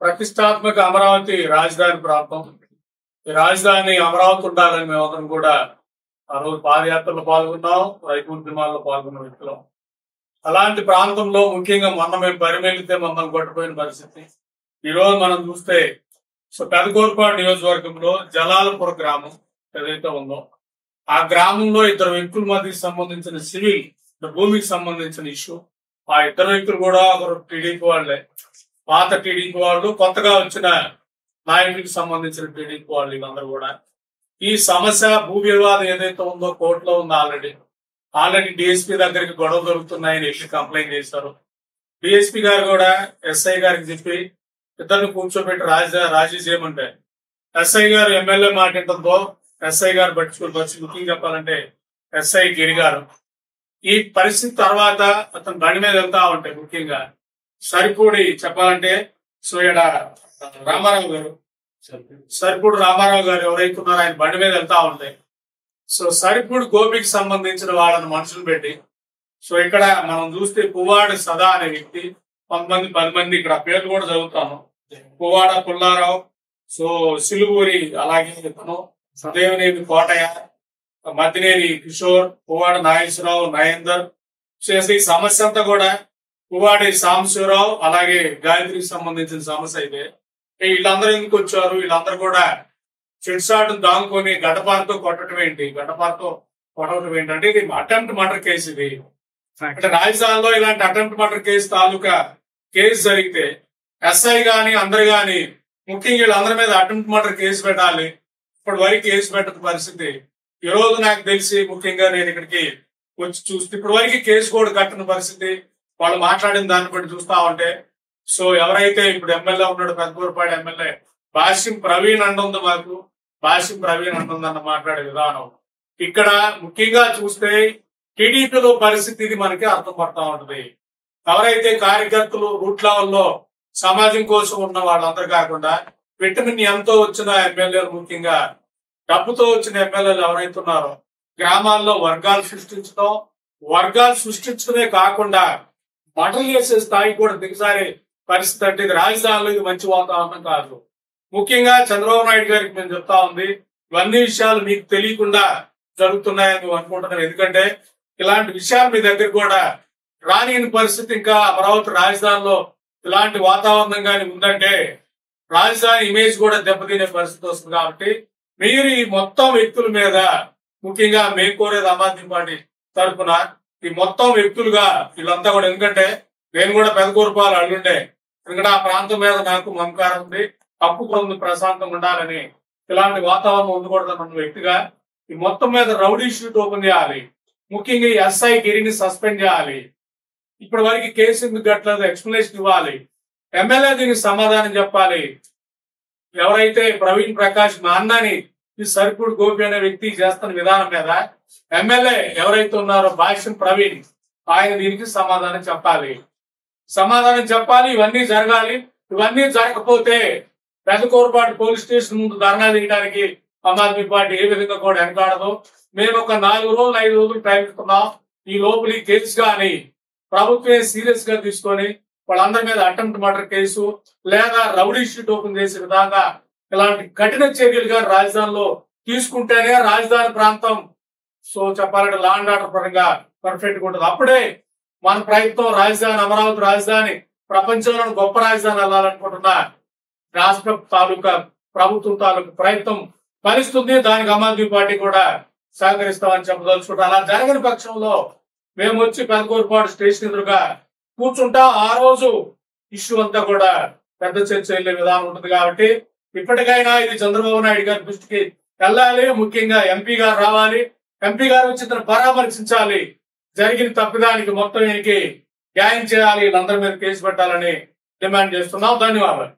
ప్రతిష్టాత్మక అమరావతి రాజధాని ప్రాంతం. ఈ రాజధాని అమరావతి ఉండాలని మేమందరం కూడా ఆ రోజు పాదయాత్రలో పాల్గొన్నాం, రైతు ఉద్యమాల్లో పాల్గొన్న వ్యక్తులం. అలాంటి ప్రాంతంలో ముఖ్యంగా మొన్న మేము పరిమెలితే మమ్మల్ని కొట్టుపోయిన పరిస్థితి. ఈ రోజు మనం చూస్తే పెదకూరుపాడు నియోజకవర్గంలో జలాలపుర గ్రామం ఏదైతే ఉందో ఆ గ్రామంలో ఇద్దరు వ్యక్తుల మధ్యకి సంబంధించిన సివిల్ భూమికి సంబంధించిన ఇష్యూ. ఆ ఇద్దరు వ్యక్తులు కూడా ఒకరు టీడీపీ వాళ్ళే, పాత టీడీపీ వాళ్ళు, కొత్తగా వచ్చిన నాయకుడికి సంబంధించిన టీడీపీ వాళ్ళు. వీళ్ళందరూ కూడా ఈ సమస్య భూ వివాదం ఏదైతే ఉందో కోర్టులో ఉందో ఆల్రెడీ డిఎస్పీ దగ్గరికి గొడవ జరుగుతున్నాయని వెళ్ళి కంప్లైంట్ చేశారు. డిఎస్పీ గారు కూడా ఎస్ఐ గారికి చెప్పి ఇద్దరిని కూర్చోబెట్టి రాజీ చేయమంటే ఎస్ఐ గారు ఎమ్మెల్యే మాట్లాడటంతో ఎస్ఐ గారు బట్టి ముఖ్యంగా చెప్పాలంటే ఎస్ఐ గిరి గారు ఈ పరిస్థితి తర్వాత అతను బండి మీద వెళ్తా ఉంటాయి. ముఖ్యంగా సరిపూడి చెప్పాలంటే సోయడ రామారావు గారు, సరిపూడి రామారావు గారు ఎవరైతే ఉన్నారో ఆయన బండి మీద వెళ్తా ఉంటాయి. సరిపూడి గోపికి సంబంధించిన వాళ్ళని మనుషులు పెట్టి ఇక్కడ మనం చూస్తే పువ్వాడ సదా అనే వ్యక్తి 10 మంది ఇక్కడ పేర్లు కూడా చదువుతాను. పువ్వాడ పుల్లారావు, సిలువూరి, అలాగే ఇతను దేవినేని కోటయ్య, మద్దినేని కిషోర్, పువ్వాడ నాగేశ్వరరావు, నయేందర్. ఈ సమస్య అంతా కూడా పువ్వాడి సాంబశివరావు అలాగే గాయత్రికి సంబంధించిన సమస్య అయితే వీళ్ళందరూ ఎందుకు వచ్చారు? వీళ్ళందరూ కూడా చెట్సాటు దాంగుకొని గడ్డపారతో కొట్టడం ఏంటంటే ఇది అటెంప్ట్ మర్డర్ కేసు. ఇది అంటే రాజధానిలో ఇలాంటి అటెంప్ట్ మర్డర్ కేసు తాలూకా కేసు జరిగితే ఎస్ఐ గాని అందరు గాని ముఖ్యంగా వీళ్ళందరి మీద అటెంప్ట్ మర్డర్ కేసు పెట్టాలి. ఇప్పటి వరకు కేసు పెట్టిన పరిస్థితి. ఈ రోజు నాకు తెలిసి ముఖ్యంగా నేను ఇక్కడికి వచ్చి చూస్తే ఇప్పటి వరకు కేసు కూడా కట్టిన పరిస్థితి. వాళ్ళు మాట్లాడిన దాన్ని బట్టి చూస్తా ఉంటే ఎవరైతే ఇప్పుడు ఎమ్మెల్యే ఉన్నాడు పెదకూరుపాడు ఎమ్మెల్యే భాష్యం ప్రవీణ్ అంటుంది, మాకు భాష్యం ప్రవీణ్ అంటుందన్న మాట్లాడే విధానం ఇక్కడ ముఖ్యంగా చూస్తే టీడీపీలో పరిస్థితి ఇది మనకి అర్థం పడతా ఉంటుంది. ఎవరైతే కార్యకర్తలు రూట్ లెవెల్లో సమాజం కోసం ఉన్న వాళ్ళందరూ కాకుండా విటమిన్ ఎంతో వచ్చిన ఎమ్మెల్యేలు, ముఖ్యంగా డబ్బుతో వచ్చిన ఎమ్మెల్యేలు ఎవరైతే ఉన్నారో గ్రామాల్లో వర్గాలు సృష్టించడమే కాకుండా మటలు చేసే స్థాయి కూడా దిగజారే పరిస్థితి. అంటే ఇది రాజధానిలో ఇది మంచి వాతావరణం కాదు. ముఖ్యంగా చంద్రబాబు నాయుడు గారికి మేము చెప్తా ఉంది, ఇవన్నీ విషయాలు మీకు తెలియకుండా జరుగుతున్నాయని మేము అనుకుంటున్నాం. ఎందుకంటే ఇలాంటి విషయాలు మీ దగ్గర కూడా రాని పరిస్థితి. ఇంకా అమరావతి రాజధానిలో ఇలాంటి వాతావరణం కానీ ఉందంటే రాజధాని ఇమేజ్ కూడా దెబ్బతినే పరిస్థితి వస్తుంది. కాబట్టి మీరు ఈ మొత్తం వ్యక్తుల మీద, ముఖ్యంగా మేము కోరేది ఆమ్ ఆద్మీ పార్టీ తరఫున ఈ మొత్తం వ్యక్తులుగా వీళ్ళంతా కూడా, ఎందుకంటే నేను కూడా పెదకూరుపాలు అల్లుండే, ఎందుకంటే ఆ ప్రాంతం మీద నాకు మమకారం ఉంది, హక్కు ఉంది, ప్రశాంతంగా ఉండాలని, ఇలాంటి వాతావరణం ఉండకూడదన్న వ్యక్తిగా ఈ మొత్తం మీద రౌడీ షీట్ ఓపెన్ చేయాలి. ముఖ్యంగా ఈ ఎస్ఐ గిరిని సస్పెండ్ చేయాలి. ఇప్పటి వరకు కేసు ఎందుకు గట్లేదు ఎక్స్ప్లెనేషన్ ఇవ్వాలి. ఎమ్మెల్యే దీనికి సమాధానం చెప్పాలి. ఎవరైతే ప్రవీణ్ ప్రకాష్ మా అన్నని ఈ సరిపూడి గోపి అనే వ్యక్తి చేస్తున్న విధానం మీద ఎమ్మెల్యే ఎవరైతే ఉన్నారో భాష్యం ప్రవీణ్, ఆయన దీనికి సమాధానం చెప్పాలి. ఇవన్నీ జరగాలి. ఇవన్నీ జరగకపోతే పెదకూరుపాడు పోలీస్ స్టేషన్ ముందు ధర్నా చేయడానికి ఆమ్ ఆద్మీ పార్టీ ఏ విధంగా కూడా వెనకాడదు. మేము ఒక 4 రోజులు 5 రోజులు టైం ఇస్తున్నాం. ఈ లోపల ఈ కేసు కానీ ప్రభుత్వమే సీరియస్ గా తీసుకొని వాళ్ళందరి మీద అటెంప్ట్ మర్డర్ కేసు లేదా రౌడీ షీట్ ఓపెన్ చేసే విధంగా ఇలాంటి కఠిన చర్యలుగా రాజధానిలో తీసుకుంటేనే రాజధాని ప్రాంతం చెప్పాలంటే లా అండ్ ఆర్డర్ పరంగా పర్ఫెక్ట్ గా ఉంటుంది. అప్పుడే మన ప్రయత్నం రాజధాని, అమరావతి రాజధాని ప్రపంచంలోని గొప్ప రాజధాని వెళ్ళాలనుకుంటున్న రాష్ట్ర తాలూకా ప్రభుత్వం తాలూకా ప్రయత్నం ఫలిస్తుంది. దానికి ఆమ్ ఆద్మీ పార్టీ కూడా సహకరిస్తామని చెప్పదలుచుకుంటాం. అలా జరగని పక్షంలో మేము వచ్చి పెదకూరుపాడు స్టేషన్ ఎదురుగా కూర్చుంటాం. ఆ రోజు ఇష్యూ అంతా కూడా పెద్ద చర్చ వెళ్లే విధానం ఉంటుంది. కాబట్టి ఇప్పటికైనా ఇది చంద్రబాబు నాయుడు గారి దృష్టికి వెళ్ళాలి. ముఖ్యంగా ఎంపీ గారు రావాలి. ఎంపీ గారు వచ్చి ఇతను పరామర్శించాలి. జరిగిన తప్పిదానికి మొత్తం న్యాయం చేయాలి. వీళ్ళందరి మీద కేసు పెట్టాలని డిమాండ్ చేస్తున్నాం. ధన్యవాదాలు.